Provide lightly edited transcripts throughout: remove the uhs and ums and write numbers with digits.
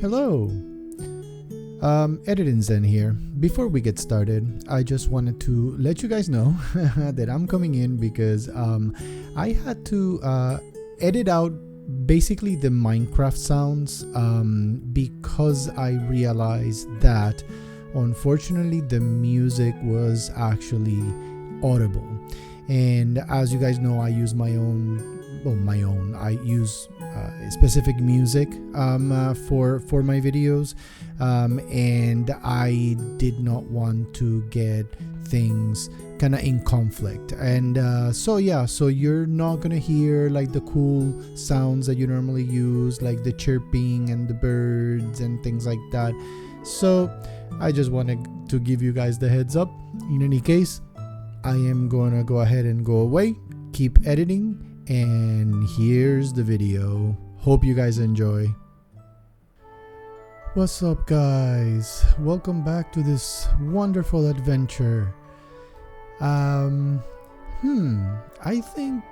Hello. Editing Zen here. Before we get started, I just wanted to let you guys know that I'm coming in because I had to edit out basically the Minecraft sounds because I realized that unfortunately the music was actually audible. And as you guys know, I use I use specific music for my videos, and I did not want to get things kind of in conflict, and so you're not gonna hear like the cool sounds that you normally use, like the chirping and the birds and things like that. So I just wanted to give you guys the heads up. In any case, I am gonna go ahead and go away, keep editing, and here's the video. Hope you guys enjoy. What's up, guys? Welcome back to this wonderful adventure. I think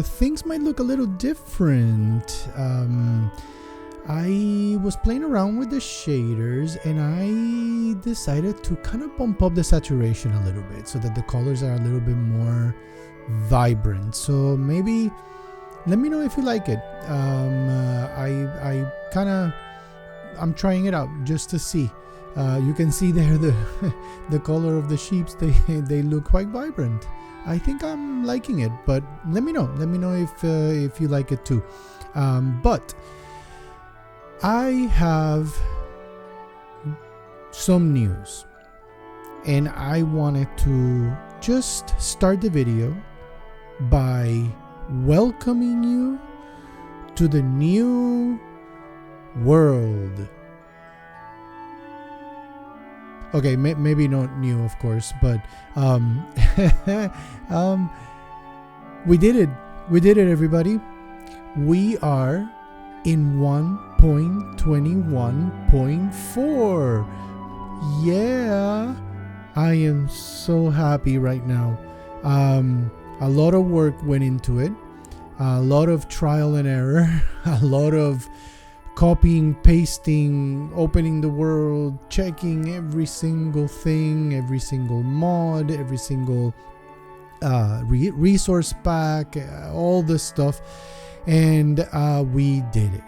things might look a little different. I was playing around with the shaders and I decided to kind of bump up the saturation a little bit so that the colors are a little bit more vibrant. So maybe let me know if you like it. I'm trying it out just to see. You can see there the color of the sheeps. They look quite vibrant. I think I'm liking it, but let me know if you like it too. But I have some news, and I wanted to just start the video by welcoming you to the new world. Okay, maybe not new, of course, but we did it, everybody. We are in 1.21.4. Yeah, I am so happy right now. A lot of work went into it, a lot of trial and error, a lot of copying, pasting, opening the world, checking every single thing, every single mod, every single resource pack, all this stuff, and we did it.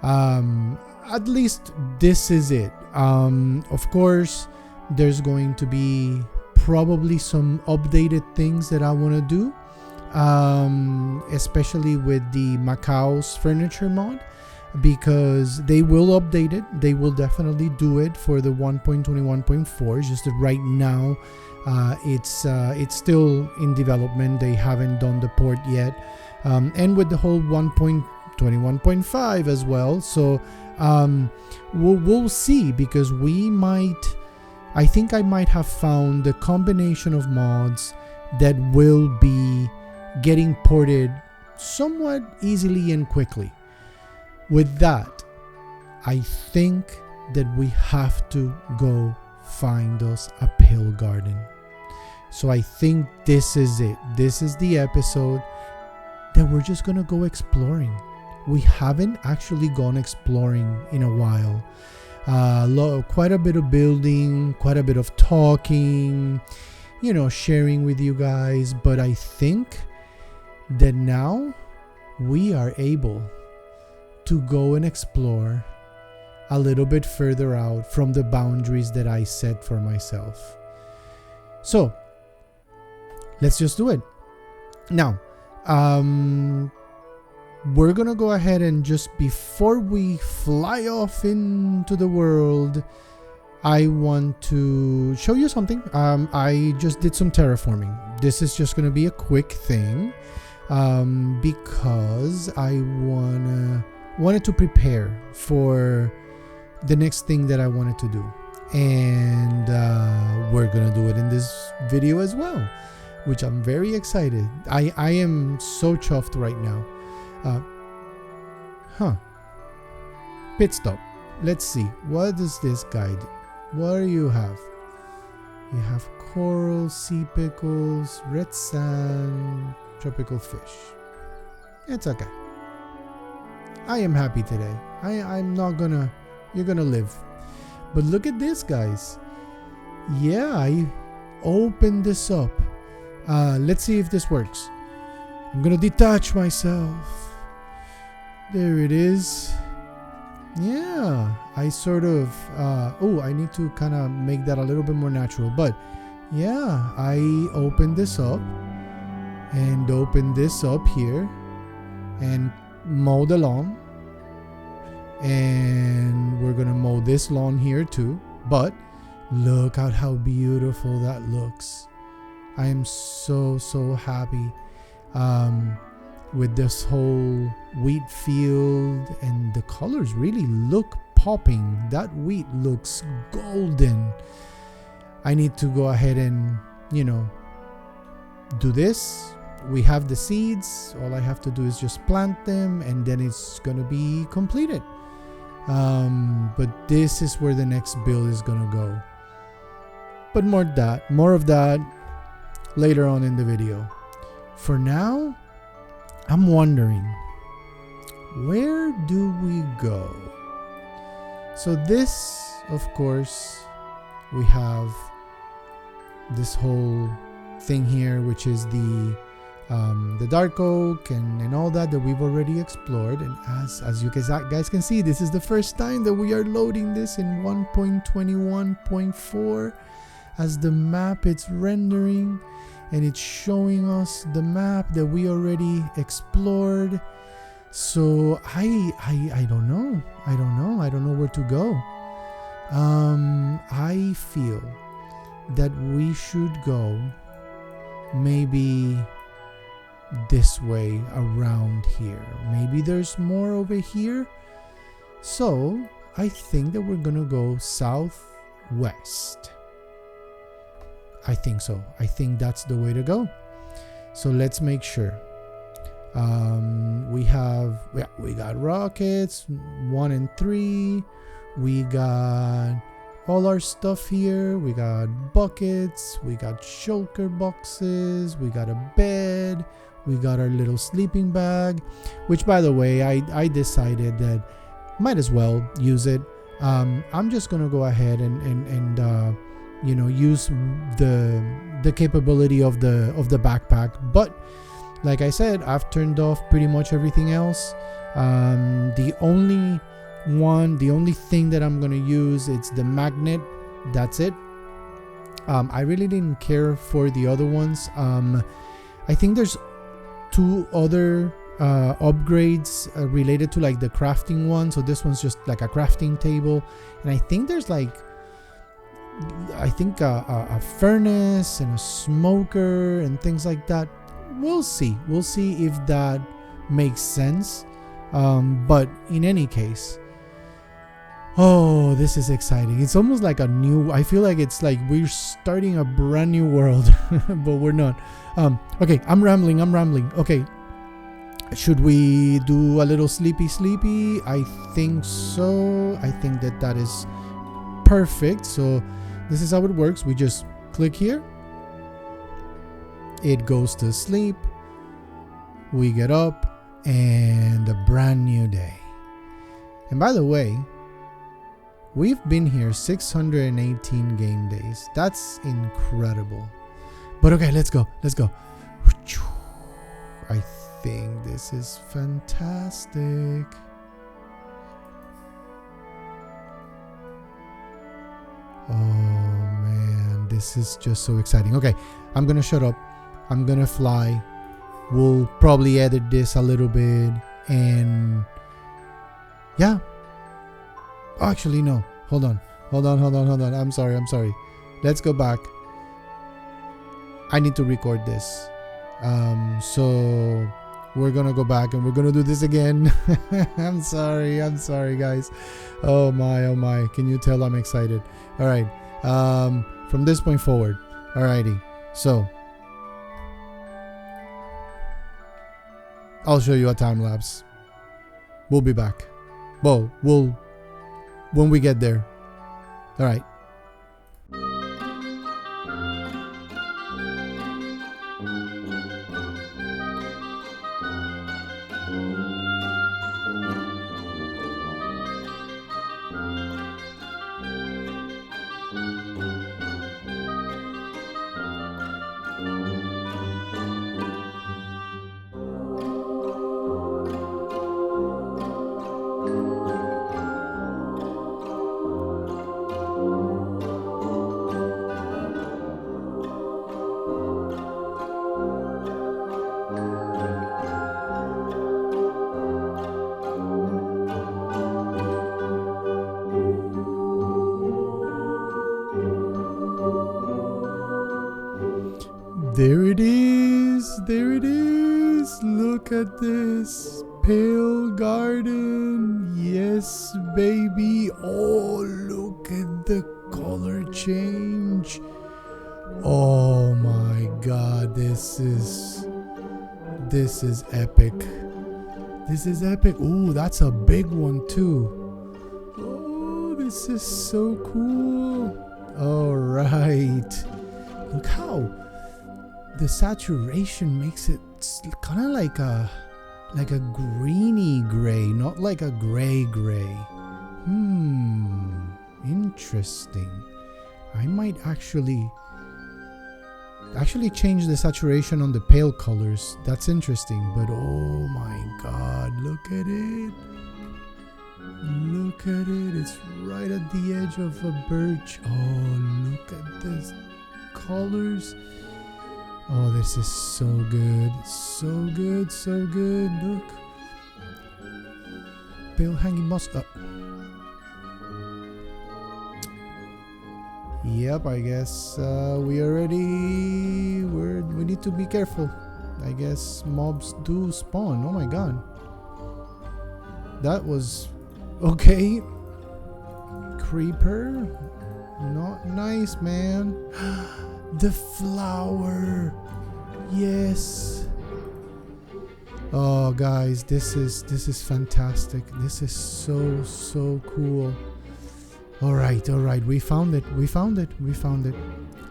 At least this is it. Of course, there's going to be probably some updated things that I want to do, especially with the Macau's furniture mod, because they will update it. They will definitely do it for the 1.21.4. Just that right now it's still in development. They haven't done the port yet, and with the whole 1.21.5 as well. So we'll see, because I think I might have found the combination of mods that will be getting ported somewhat easily and quickly. With that, I think that we have to go find us a pill garden. So I think this is it. This is the episode that we're just gonna go exploring. We haven't actually gone exploring in a while. Quite a bit of building, quite a bit of talking, sharing with you guys. But I think that now we are able to go and explore a little bit further out from the boundaries that I set for myself. So let's just do it. Now, we're gonna go ahead and just, before we fly off into the world, I want to show you something. I just did some terraforming. This is just gonna be a quick thing, because I wanted to prepare for the next thing that I wanted to do, and we're gonna do it in this video as well, which I'm very excited. I am so chuffed right now. Pit stop. Let's see. What does this guy do? What do you have? You have coral, sea pickles, red sand, tropical fish. It's okay. I am happy today. I'm not gonna, you're gonna live. But look at this, guys. Yeah, I opened this up. Let's see if this works. I'm gonna detach myself. There it is. Yeah, I sort of, I need to kind of make that a little bit more natural. But yeah, I opened this up and open this up here and mow the lawn. And we're gonna mow this lawn here too. But look at how beautiful that looks. I am so happy with this whole wheat field, and the colors really look popping. That wheat looks golden. I need to go ahead and, do this. We have the seeds. All I have to do is just plant them, and then it's gonna be completed. But this is where the next build is gonna go. But more of that later on in the video. For now, I'm wondering, where do we go? So this, of course, we have this whole thing here, which is the dark oak and all that we've already explored. And as you guys can see, this is the first time that we are loading this in 1.21.4 as the map. It's rendering and it's showing us the map that we already explored. So I don't know. I don't know where to go. I feel that we should go maybe this way around here. Maybe there's more over here. So I think that we're gonna go southwest. I think so. I think that's the way to go. So let's make sure. We got rockets 1 and 3. We got all our stuff here. We got buckets, we got shulker boxes, we got a bed, we got our little sleeping bag, which, by the way, I decided that might as well use it. I'm just gonna go ahead and use the capability of the backpack. But like I said, I've turned off pretty much everything else. The only thing that I'm gonna use, it's the magnet. That's it. I really didn't care for the other ones. I think there's 2 other upgrades related to like the crafting one. So this one's just like a crafting table, and I think there's like a furnace and a smoker and things like that. We'll see if that makes sense. But in any case, oh, this is exciting. It's almost like I feel like it's like we're starting a brand new world, but we're not. Okay, I'm rambling. Okay, should we do a little sleepy? I think so. I think that is perfect. So this is how it works. We just click here. It goes to sleep. We get up, and a brand new day. And by the way, we've been here 618 game days. That's incredible. But okay, let's go. I think this is fantastic. Oh man, this is just so exciting. Okay, I'm gonna shut up. I'm gonna fly. We'll probably edit this a little bit, and yeah. Actually, no. Hold on. I'm sorry. Let's go back. I need to record this. So we're gonna go back and we're gonna do this again. I'm sorry, guys. Oh my. Can you tell I'm excited? All right. From this point forward. Alrighty. So I'll show you a time lapse. We'll be back. Well, when we get there. All right. There it is. There it is. Look at this. Pale garden. Yes, baby. Oh, look at the color change. Oh my god, this is epic. This is epic. Ooh, that's a big one too. Oh, this is so cool. All right. Look how the saturation makes it kind of like a greeny gray, not like a gray. Interesting. I might actually change the saturation on the pale colors. That's interesting. But oh my god, look at it. Look at it. It's right at the edge of a birch. Oh, look at this colors. Oh, this is so good. So good, so good. Look. Pale hanging moss. Yep, I guess we need to be careful. I guess mobs do spawn. Oh my god. That was okay. Creeper. Not nice, man. The flower. Yes. Oh guys, this is fantastic. This is so cool. All right, we found it.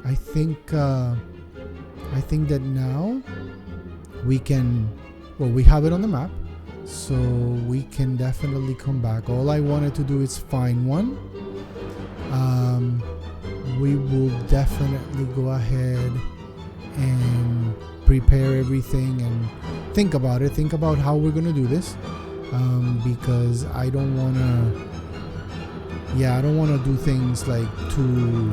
I think that now we can, well, we have it on the map, so we can definitely come back. All I wanted to do is find one. We will definitely go ahead and prepare everything and think about it. Think about how we're gonna do this, because I don't wanna do things like too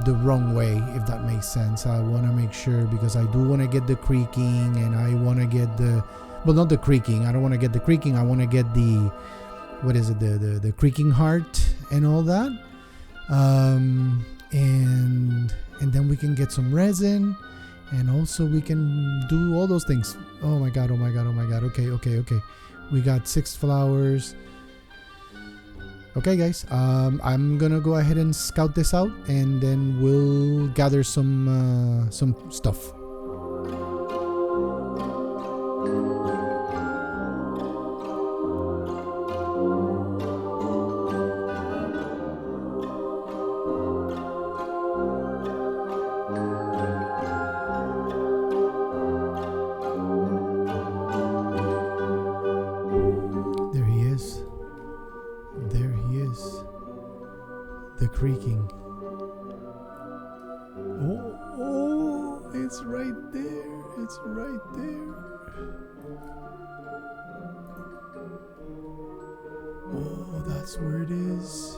the wrong way, if that makes sense. I want to make sure, because I do want to get the creaking, and I want to get not the creaking. I don't want to get the creaking. I want to get the, what is it, the creaking heart and all that. And then we can get some resin, and also we can do all those things. Oh my god. Okay. We got 6 flowers. Okay, guys. I'm gonna go ahead and scout this out, and then we'll gather some stuff. The creaking. Oh, it's right there. It's right there. Oh, that's where it is.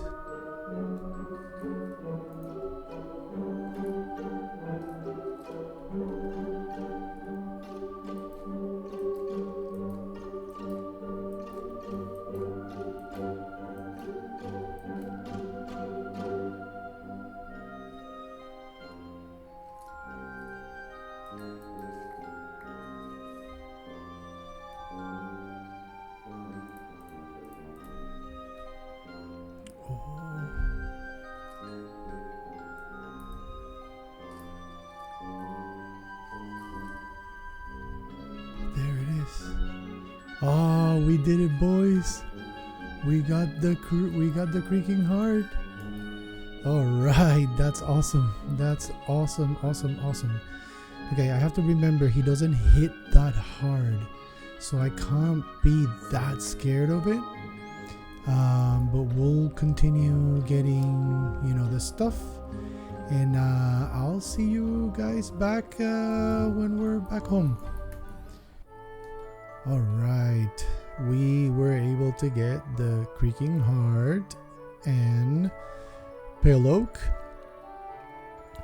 Oh, we did it, boys. We got the creaking heart. All right, that's awesome. That's awesome. Okay, I have to remember he doesn't hit that hard, so I can't be that scared of it. But we'll continue getting, the stuff, and I'll see you guys back when we're back home. All right, we were able to get the creaking heart and pale oak,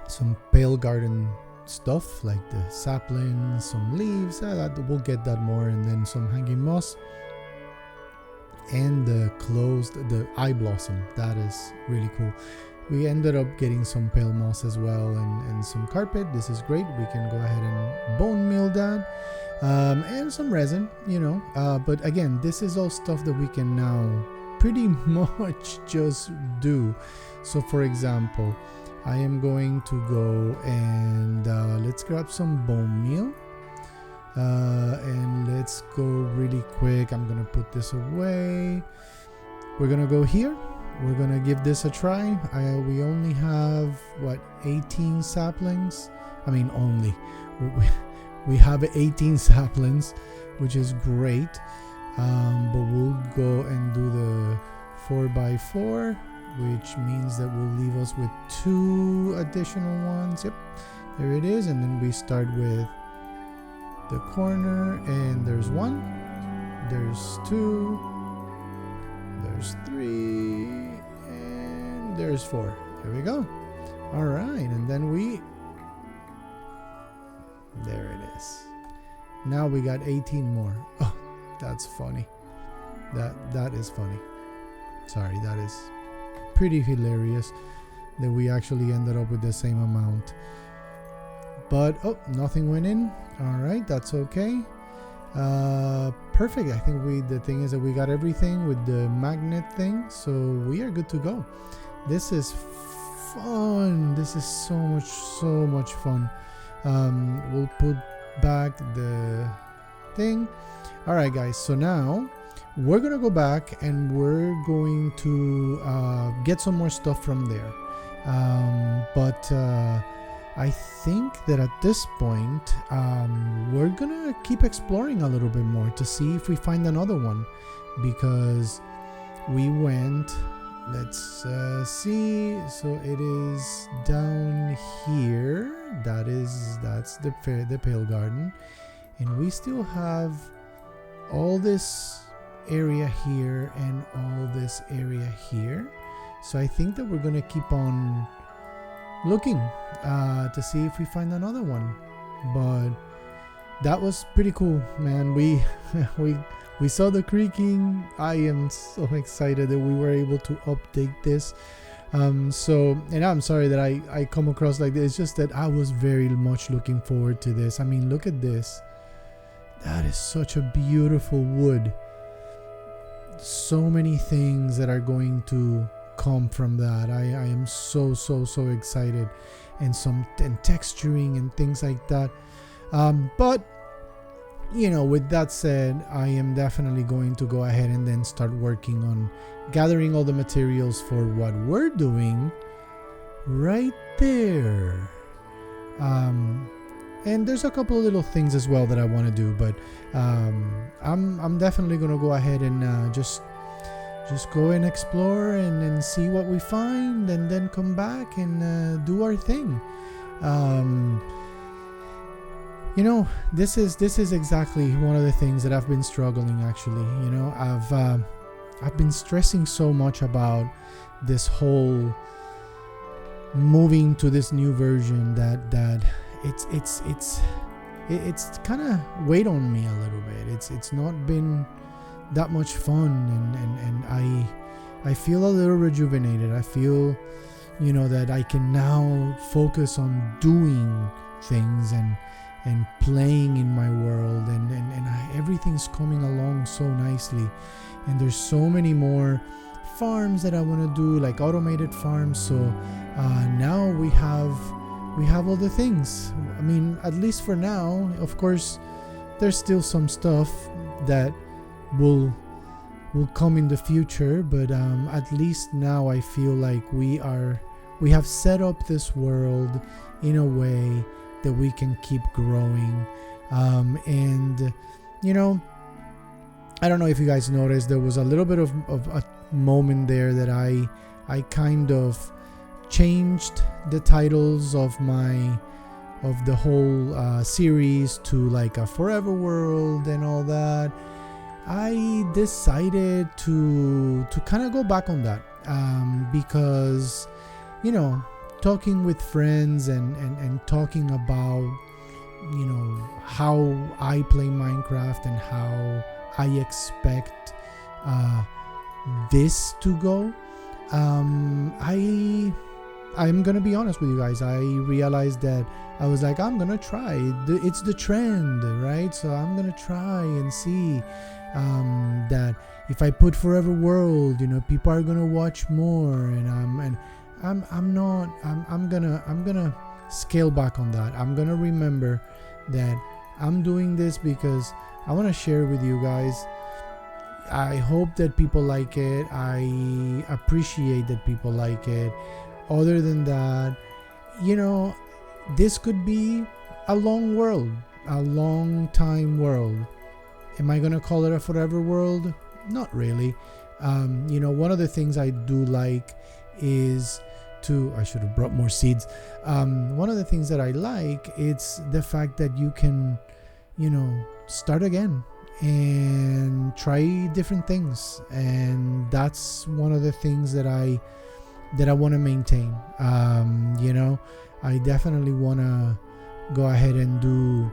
some pale garden stuff like the saplings, some leaves. We'll get that more, and then some hanging moss and the eye blossom. That is really cool. We ended up getting some pale moss as well, and some carpet. This is great. We can go ahead and bone meal that. And some resin, but again, this is all stuff that we can now pretty much just do. So for example, I am going to go and let's grab some bone meal, and let's go really quick. I'm gonna put this away. We're gonna go here. We're gonna give this a try. We only have 18 saplings. I mean, only we have 18 saplings, which is great. But we'll go and do the 4x4, which means that will leave us with 2 additional ones. Yep, there it is. And then we start with the corner, and there's 1, there's 2, there's 3, and there's 4. There we go. All right, and then there it is. Now we got 18 more. Oh, that's funny. That is funny. Sorry, that is pretty hilarious that we actually ended up with the same amount. But nothing went in. All right, that's okay. Perfect. I think the thing is that we got everything with the magnet thing, so we are good to go. This is fun. This is so much fun. We'll put back the thing. All right, guys, so now we're gonna go back and we're going to get some more stuff from there, but I think that at this point we're gonna keep exploring a little bit more to see if we find another one, because we went, let's see, so it is down here. That's the Pale Garden, and we still have all this area here and all this area here. So I think that we're gonna keep on looking to see if we find another one. But that was pretty cool, man. We saw the creaking. I am so excited that we were able to update this. And I'm sorry that I come across like this. It's just that I was very much looking forward to this. I mean, look at this. That is such a beautiful wood. So many things that are going to come from that. I am so excited, and texturing and things like that. But with that said, I am definitely going to go ahead and then start working on gathering all the materials for what we're doing right there. And there's a couple of little things as well that I want to do, but I'm definitely gonna go ahead and just go and explore and see what we find, and then come back and do our thing. This is exactly one of the things that I've been struggling, actually. I've been stressing so much about this whole moving to this new version that it's kind of weighed on me a little bit. It's not been that much fun, and I feel a little rejuvenated. I feel that I can now focus on doing things and playing in my world, and everything's coming along so nicely. And there's so many more farms that I want to do, like automated farms. So now we have all the things. I mean, at least for now. Of course, there's still some stuff that will come in the future, but at least now I feel like we have set up this world in a way that we can keep growing. And I don't know if you guys noticed, there was a little bit of a moment there that I kind of changed the titles of the whole series to like a forever world and all that. I decided to kind of go back on that, because talking with friends and talking about how I play Minecraft and how I expect this to go, I'm gonna be honest with you guys. I realized that I was like, I'm gonna try. It's the trend, right? So I'm gonna try and see that if I put Forever World, people are gonna watch more, and I'm gonna scale back on that. I'm gonna remember that I'm doing this because I want to share with you guys. I hope that people like it. I appreciate that people like it. Other than that, this could be a long world, a long time world. Am I gonna call it a forever world? Not really. One of the things I do like is I should have brought more seeds. One of the things that I like, it's the fact that you can, start again and try different things, and that's one of the things that I want to maintain. I definitely want to go ahead and do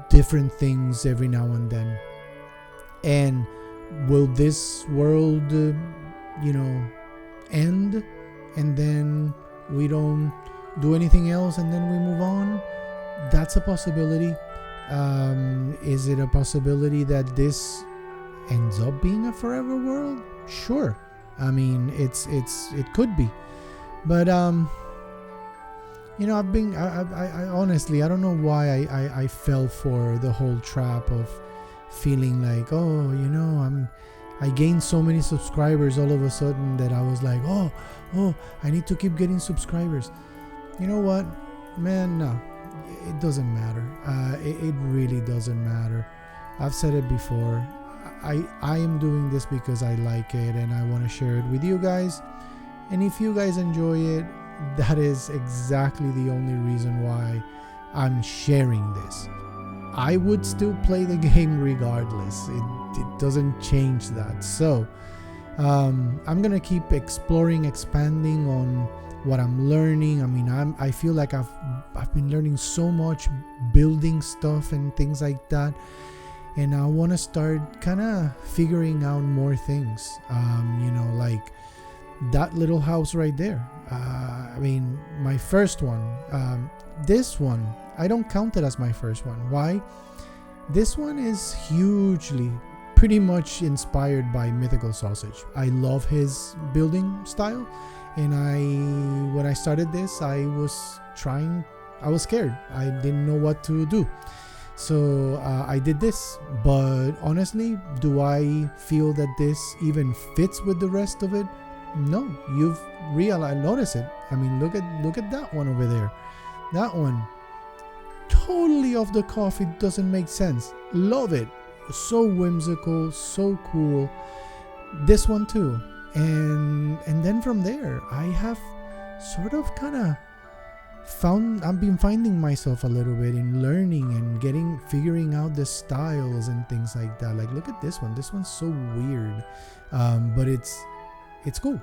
different things every now and then. And will this world end and then we don't do anything else and then we move on? That's a possibility. Is it a possibility that this ends up being a forever world? Sure. I mean, it could be, but I honestly, I don't know why I fell for the whole trap of feeling like, I gained so many subscribers all of a sudden that I was like, oh, I need to keep getting subscribers. You know what, man? No, it doesn't matter. It really doesn't matter. I've said it before. I am doing this because I like it and I want to share it with you guys. And if you guys enjoy it, that is exactly the only reason why I'm sharing this. I would still play the game regardless. It doesn't change that. So I'm gonna keep exploring, expanding on what I'm learning. I mean, I feel like I've been learning so much, building stuff and things like that, and I want to start kind of figuring out more things. Like that little house right there. I mean, my first one. This one, I don't count it as my first one. Why? This one is hugely, pretty much inspired by Mythical Sausage. I love his building style, and when I started this, I was scared. I didn't know what to do. So I did this, but honestly, do I feel that this even fits with the rest of it? No, you've realized, notice it. I mean, look at that one over there. That one, totally off the cuff. It doesn't make sense. Love it. So whimsical, so cool. This one too. And then from there, I have sort of kind of I've been finding myself a little bit in learning and figuring out the styles and things like that. Like, look at this one. This one's so weird, but it's cool.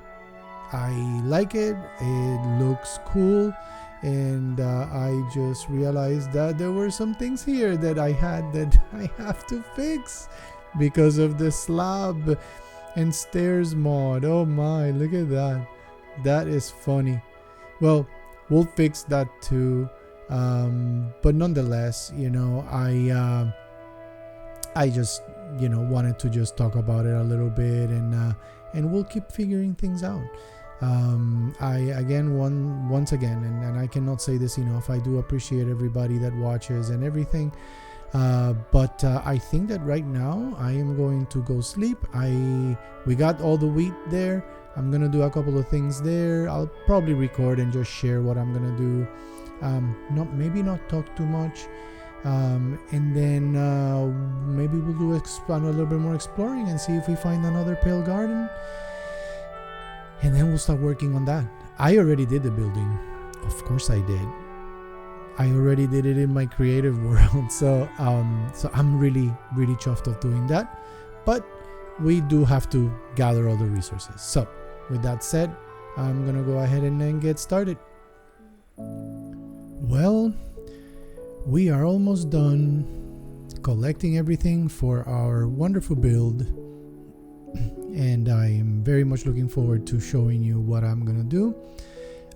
I like it. It looks cool. And I just realized that there were some things here that I have to fix because of the slab and stairs mod. Oh my, look at that. That is funny. Well, we'll fix that too. But nonetheless, I just, wanted to just talk about it a little bit, and we'll keep figuring things out. Once again, and I cannot say this enough, I do appreciate everybody that watches and everything. But I think that right now I am going to go sleep. We got all the wheat there. I'm gonna do a couple of things there. I'll probably record and just share what I'm gonna do. Maybe not talk too much. And then maybe we'll do a little bit more exploring and see if we find another pale garden. And then we'll start working on that. I already did the building. Of course I did. I already did it in my creative world. So I'm really, really chuffed of doing that. But we do have to gather all the resources. So with that said, I'm going to go ahead and then get started. Well, we are almost done collecting everything for our wonderful build. And I am very much looking forward to showing you what I'm gonna do.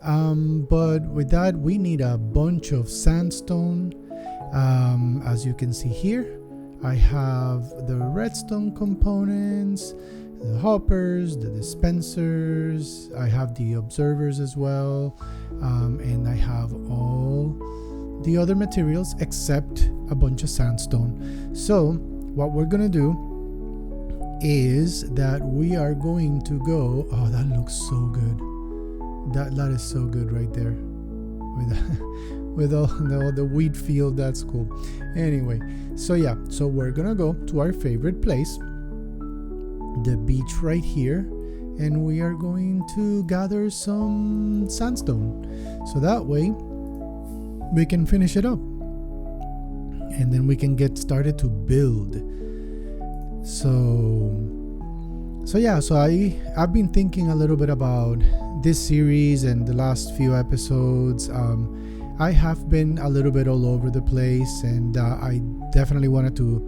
But with that, we need a bunch of sandstone. As you can see here, I have the redstone components, the hoppers, the dispensers, I have the observers as well, and I have all the other materials except a bunch of sandstone. So what we're gonna do is that we are going to go, oh, that looks so good. That is so good right there with all the wheat field. That's cool. Anyway, so yeah, so we're gonna go to our favorite place, the beach right here, and we are going to gather some sandstone so that way we can finish it up and then we can get started to build. So yeah, so I've been thinking a little bit about this series and the last few episodes. I have been a little bit all over the place, and I definitely wanted to,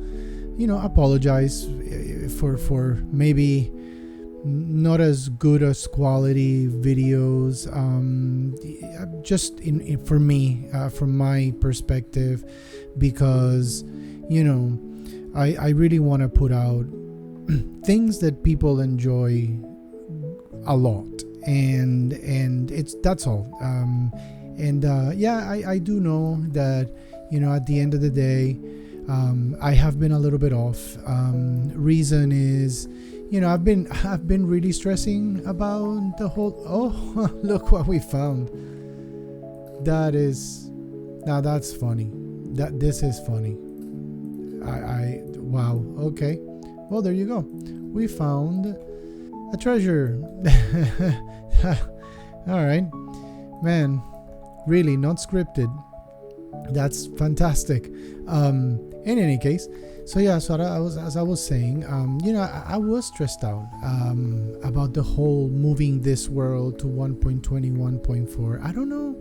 apologize for maybe not as good as quality videos. Just for me, from my perspective, because I really want to put out things that people enjoy a lot, and that's all. I do know that at the end of the day, I have been a little bit off. Reason is, I've been really stressing about the whole. Oh, look what we found. That's funny. This is funny. Wow. Okay. Well, there you go. We found a treasure. All right, man. Really, not scripted. That's fantastic. In any case, so yeah. So as I was saying, I was stressed out about the whole moving this world to 1.20, 1.4. I don't know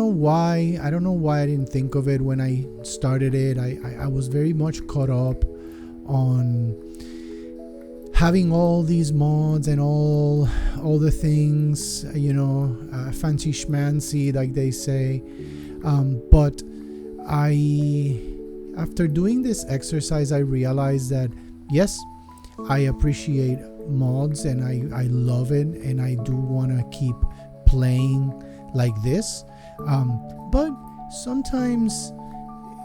why. I don't know why I didn't think of it when I started it. I was very much caught up on having all these mods and all the things, fancy schmancy, like they say. But after doing this exercise, I realized that yes, I appreciate mods and I love it, and I do want to keep playing like this. But sometimes,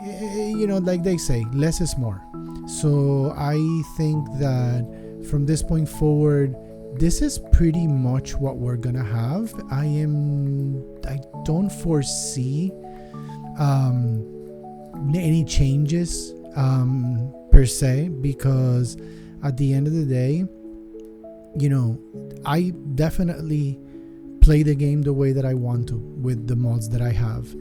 like they say, less is more. So I think that from this point forward, this is pretty much what we're gonna have. I don't foresee any changes per se, because at the end of the day, I definitely play the game the way that I want to with the mods that I have,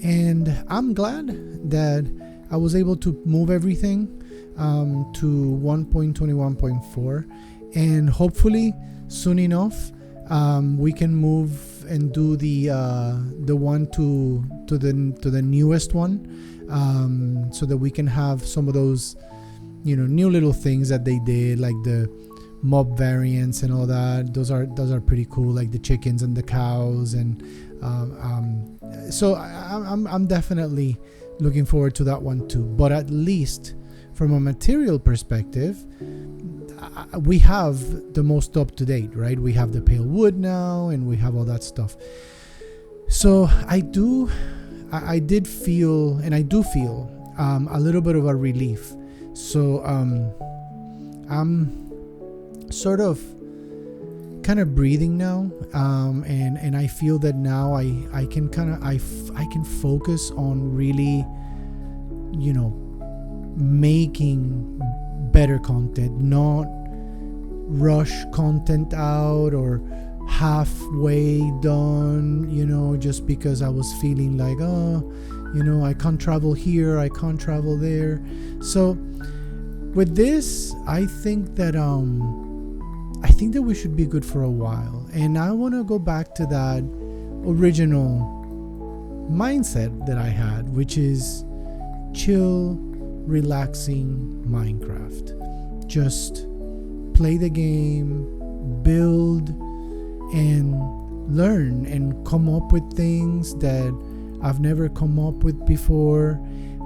and I'm glad that I was able to move everything to 1.21.4, and hopefully soon enough we can move and do the one to the newest one, so that we can have some of those new little things that they did, like the mob variants and all that. Those are pretty cool, like the chickens and the cows, and so I'm definitely looking forward to that one too. But at least from a material perspective, we have the most up to date, right? We have the pale wood now, and we have all that stuff. So I did feel, and I do feel a little bit of a relief. So I'm sort of kind of breathing now, and I feel that now I can focus on really making better content, not rush content out or halfway done, just because I was feeling like, I can't travel here, I can't travel there. So with this, I think that we should be good for a while, and I want to go back to that original mindset that I had, which is chill, relaxing Minecraft. Just play the game, build, and learn and come up with things that I've never come up with before,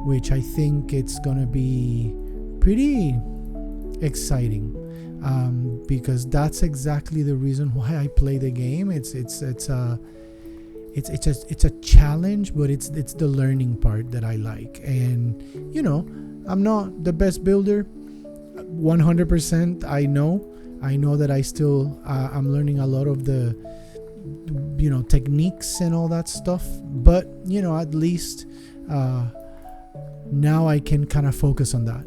which I think it's gonna be pretty exciting, because that's exactly the reason why I play the game. It's a challenge, but it's the learning part that I like. And I'm not the best builder, 100%. I know that I still I'm learning a lot of the techniques and all that stuff, but at least now I can kind of focus on that,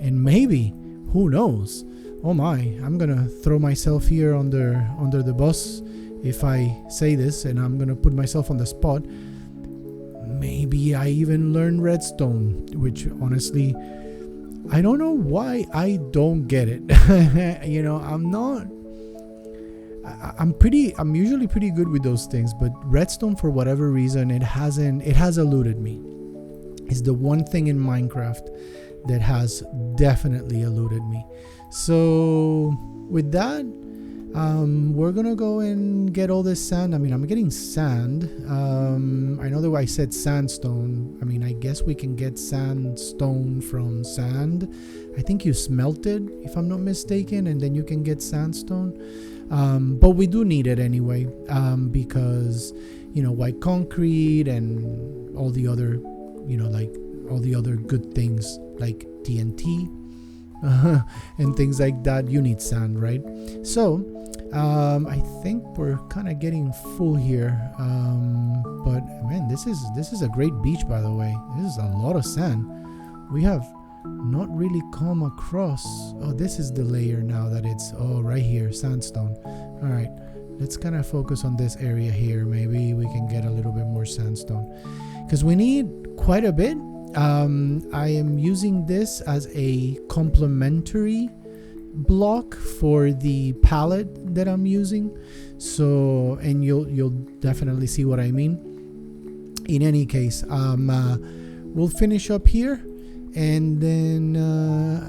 and maybe, who knows, oh my, I'm gonna throw myself here under the bus if I say this, and I'm gonna put myself on the spot. Maybe I even learn redstone, which honestly I don't know why I don't get it. I'm usually pretty good with those things, but redstone, for whatever reason, it has eluded me. It's the one thing in Minecraft that has definitely eluded me. So with that, we're gonna go and get all this sand. I mean, I'm getting sand. I know that I said sandstone. I mean, I guess we can get sandstone from sand. I think you smelt it, if I'm not mistaken, and then you can get sandstone. But we do need it anyway, because white concrete and all the other all the other good things like TNT and things like that. You need sand, right? So I think we're kind of getting full here, but man, this is a great beach, by the way. This is a lot of sand. We have not really come across. Oh, this is the layer now that it's right here, sandstone. All right, let's kind of focus on this area here. Maybe we can get a little bit more sandstone, because we need quite a bit. I am using this as a complementary block for the palette that I'm using, so, and you'll definitely see what I mean. In any case, we'll finish up here, and then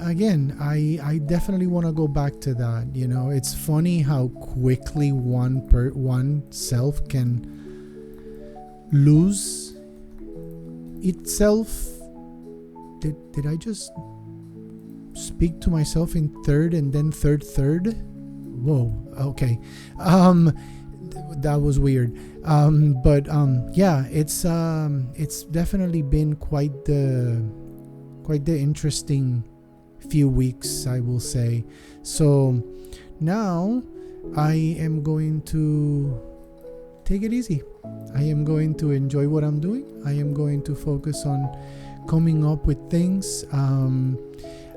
again, I definitely want to go back to that. It's funny how quickly one self can lose itself. Did I just speak to myself in third and then third? Whoa, okay. That was weird. But yeah, it's definitely been quite the interesting few weeks, I will say. So now I am going to take it easy. I am going to enjoy what I'm doing. I am going to focus on coming up with things.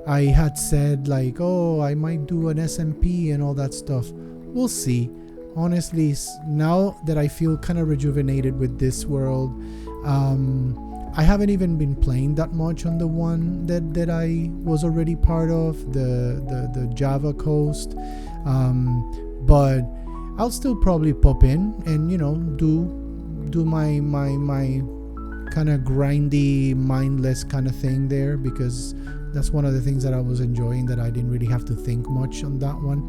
I had said like, oh, I might do an SMP and all that stuff. We'll see. Honestly, now that I feel kind of rejuvenated with this world, I haven't even been playing that much on the one that I was already part of, the Java coast. But I'll still probably pop in and do my kind of grindy, mindless kind of thing there, because that's one of the things that I was enjoying, that I didn't really have to think much on that one.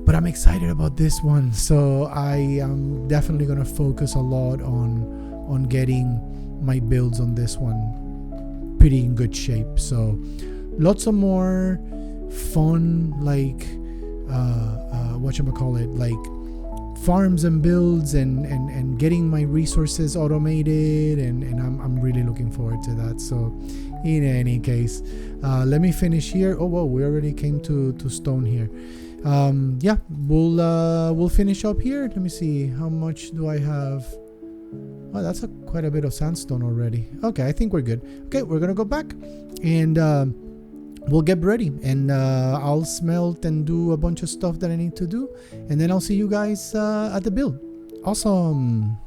But I'm excited about this one, so I am definitely going to focus a lot on getting my builds on this one pretty in good shape. So lots of more fun, like whatchamacallit, like farms and builds and getting my resources automated, and I'm really looking forward to that. So in any case, let me finish here. Oh whoa, we already came to stone here. Yeah, we'll finish up here. Let me see, how much do I have? Oh, that's quite a bit of sandstone already. Okay, I think we're good. Okay, we're gonna go back and we'll get ready, and I'll smelt and do a bunch of stuff that I need to do, and then I'll see you guys at the build. Awesome.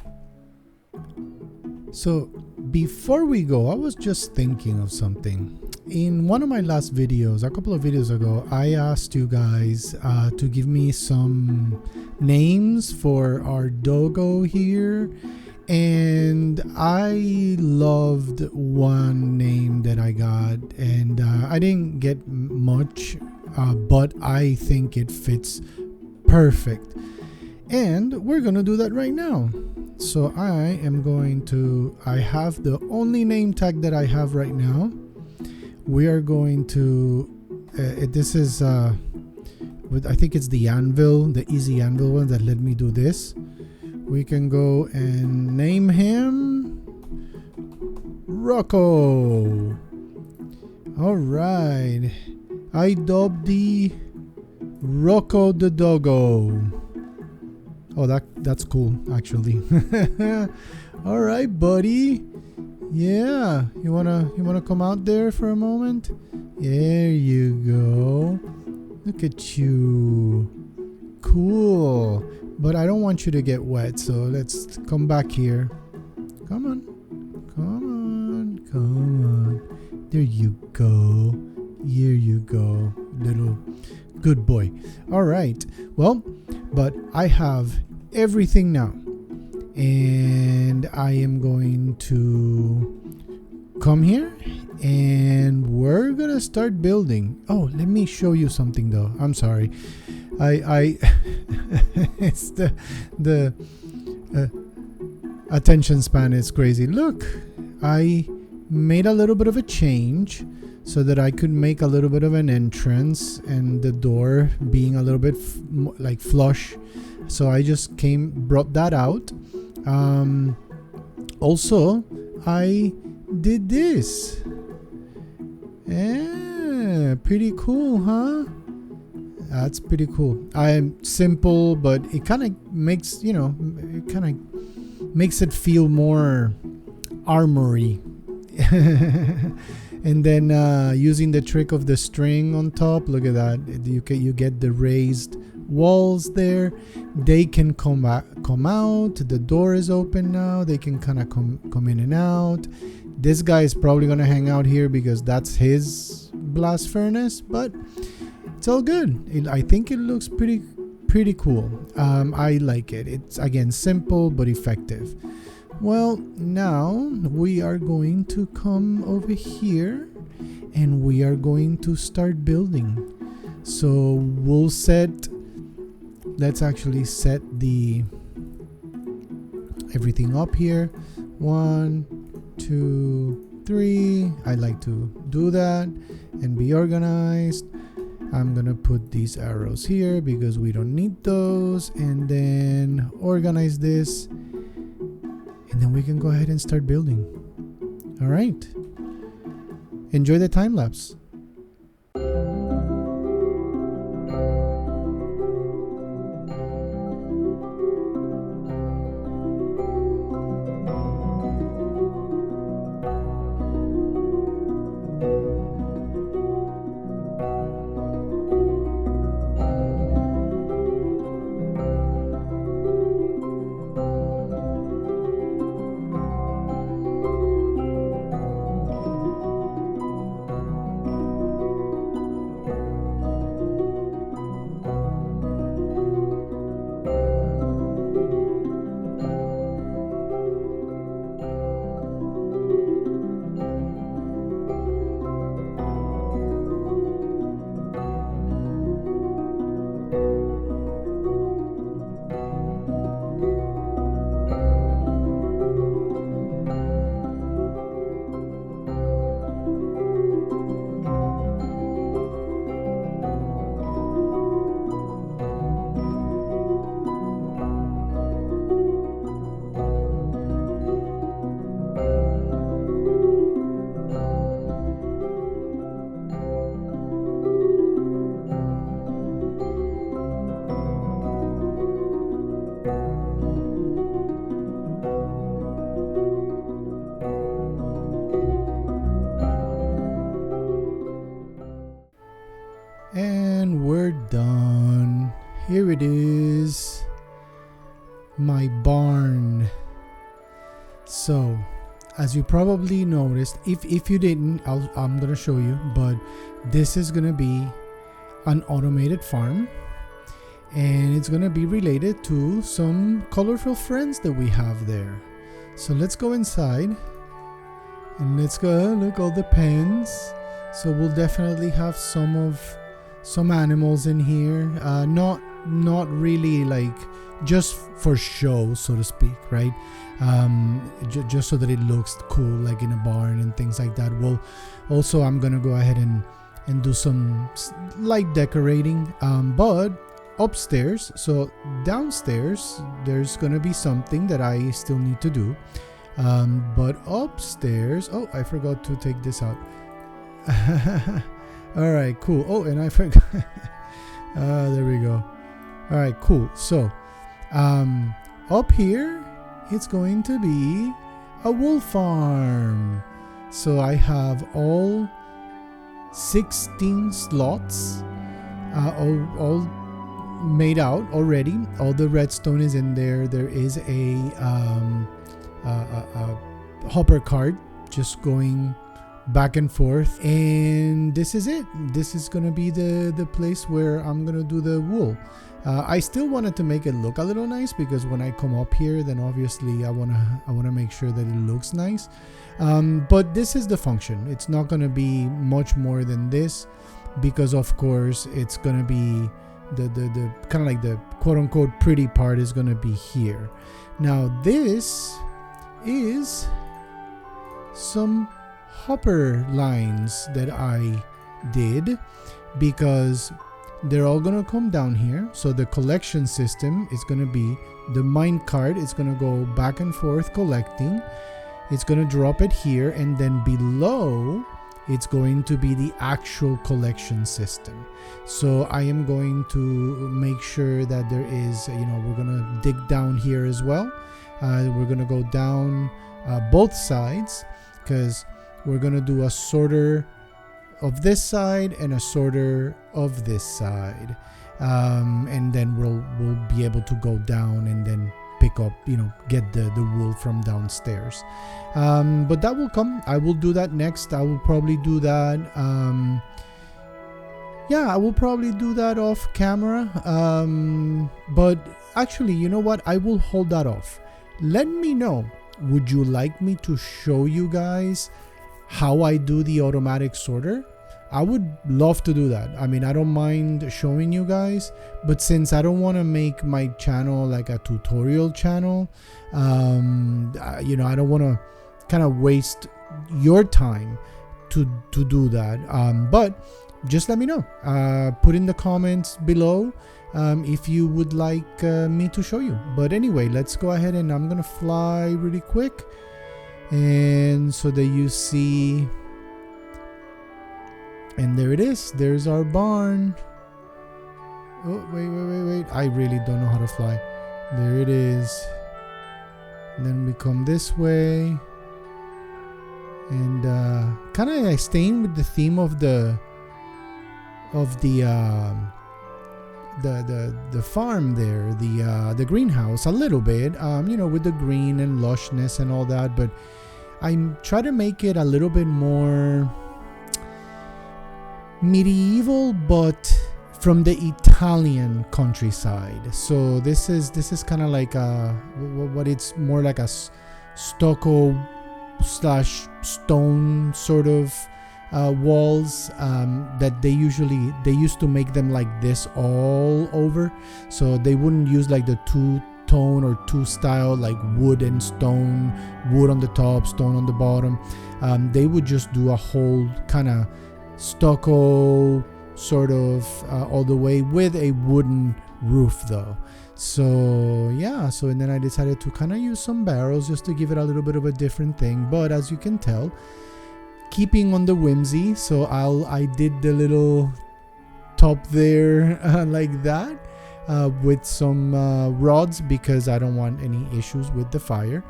So before we go, I was just thinking of something. In one of my last videos, a couple of videos ago, I asked you guys to give me some names for our doggo here, and I loved one name that I got, and I didn't get much, but I think it fits perfect. And we're gonna do that right now. So I have the only name tag that I have right now. We are going to, this is, I think it's the anvil, the easy anvil one that let me do this. We can go and name him Rocco. All right. I dubbed the Rocco the doggo. Oh, that's cool, actually. All right, buddy. Yeah, you wanna come out there for a moment? There you go. Look at you. Cool. But I don't want you to get wet, so let's come back here. Come on. There you go. Here you go, little good boy. All right. Well, but I have everything now, and I am going to come here and we're gonna start building. Oh, let me show you something though. I'm sorry. I it's the attention span is crazy. Look, I made a little bit of a change so that I could make a little bit of an entrance and the door being a little bit like flush. So I just brought that out. Also, I did this. Yeah, pretty cool, huh? That's pretty cool. I'm simple, but it kind of makes, makes it feel more armory. And then using the trick of the string on top, look at that. You get the raised walls there. They can come out. The door is open now. They can kind of come in and out. This guy is probably gonna hang out here because that's his blast furnace, but it's all good. I think it looks pretty cool. I like it. It's again simple but effective. Well, now we are going to come over here and we are going to start building. So let's actually set everything up here. 1, 2, 3. I like to do that and be organized. I'm gonna put these arrows here because we don't need those, and then organize this, and then we can go ahead and start building. All right. Enjoy the time lapse. And we're done. Here it is, my barn. So, as you probably noticed, if you didn't, I'm gonna show you, but this is gonna be an automated farm, and it's gonna be related to some colorful friends that we have there. So let's go inside and let's go look all the pens. So we'll definitely have some animals in here, not not really like just for show, so to speak, right? Just so that it looks cool, like in a barn and things like that. Well, also I'm gonna go ahead and do some light decorating, but upstairs, so downstairs there's gonna be something that I still need to do, but upstairs, oh, I forgot to take this out. All right, cool. Oh, and I forgot. There we go. All right, cool. So up here it's going to be a wool farm. So I have all 16 slots all made out already. All the redstone is in there. There is a hopper cart just going back and forth, and this is it. This is gonna be the place where I'm gonna do the wool. I still wanted to make it look a little nice, because when I come up here, then obviously I wanna make sure that it looks nice. But this is the function. It's not gonna be much more than this, because of course it's gonna be the kind of like the quote unquote pretty part is gonna be here. Now this is some hopper lines that I did, because they're all gonna come down here. So the collection system is gonna be the mine cart. It's gonna go back and forth collecting. It's gonna drop it here, and then below it's going to be the actual collection system. So I am going to make sure that there is, we're gonna dig down here as well. We're gonna go down both sides, because we're gonna do a sorter of this side and a sorter of this side, and then we'll be able to go down and then pick up, get the wool from downstairs. But that will come. I will do that next. I will probably do that. I will probably do that off camera. But actually, you know what? I will hold that off. Let me know. Would you like me to show you guys how I do the automatic sorter? I would love to do that. I mean, I don't mind showing you guys, but since I don't want to make my channel like a tutorial channel, I don't want to kind of waste your time to do that. But just let me know. Put in the comments below if you would like me to show you. But anyway, let's go ahead, and I'm gonna fly really quick, and so that you see. And there it is. There's our barn. Oh, wait. I really don't know how to fly. There it is. And then we come this way. And kind of like staying with the theme of the farm there, the greenhouse a little bit, with the green and lushness and all that, but I try to make it a little bit more medieval, but from the Italian countryside. So this is kind of like what it's more like a stucco / stone sort of walls that they used to make them like this all over. So they wouldn't use like the two-tone or two-style like wood and stone, wood on the top, stone on the bottom. They would just do a whole kind of stucco sort of all the way with a wooden roof though. So yeah, and then I decided to kind of use some barrels just to give it a little bit of a different thing, but as you can tell, keeping on the whimsy. So I did the little top there like that with some rods, because I don't want any issues with the fire,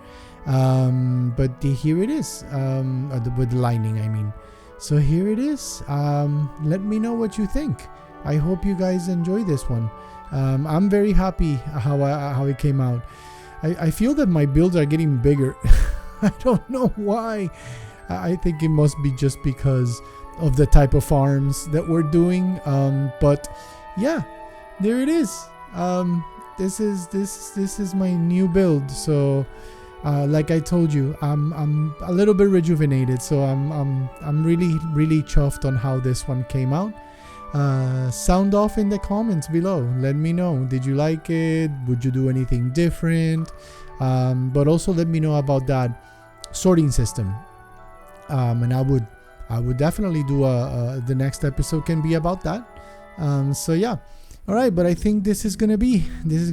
but here it is, with the lining, I mean. So here it is. Let me know what you think. I hope you guys enjoy this one. I'm very happy how it came out. I feel that my builds are getting bigger. I don't know why. I think it must be just because of the type of farms that we're doing. But yeah, there it is. This is my new build. So like I told you, I'm a little bit rejuvenated, so I'm really chuffed on how this one came out. sound off in the comments below. Let me know. Did you like it? Would you do anything different? But also let me know about that sorting system. And I would definitely do the next episode can be about that. So yeah. All right, but I think this is gonna be it. This is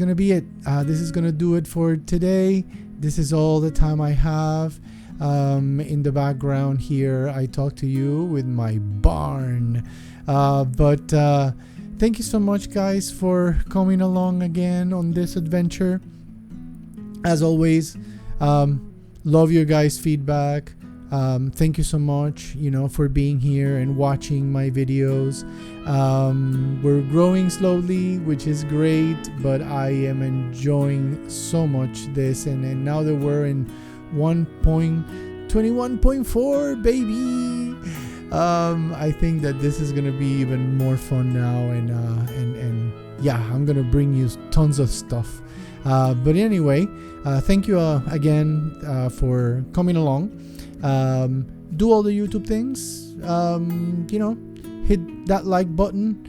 gonna do it for today. This is all the time I have. In the background here, I talk to you with my barn. But thank you so much, guys, for coming along again on this adventure. As always, love your guys' feedback. Thank you so much, for being here and watching my videos. We're growing slowly, which is great, but I am enjoying so much this. And now that we're in 1.21.4, baby, I think that this is gonna be even more fun now. And yeah, I'm gonna bring you tons of stuff. But anyway, thank you again for coming along. Do all the YouTube things. Hit that like button.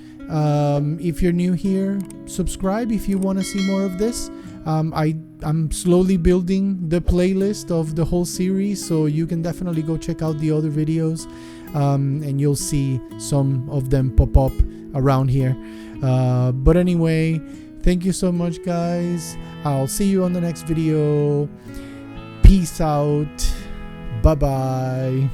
If you're new here, subscribe if you want to see more of this. I'm slowly building the playlist of the whole series, so you can definitely go check out the other videos, and you'll see some of them pop up around here. But anyway, thank you so much, guys. I'll see you on the next video. Peace out. Bye bye.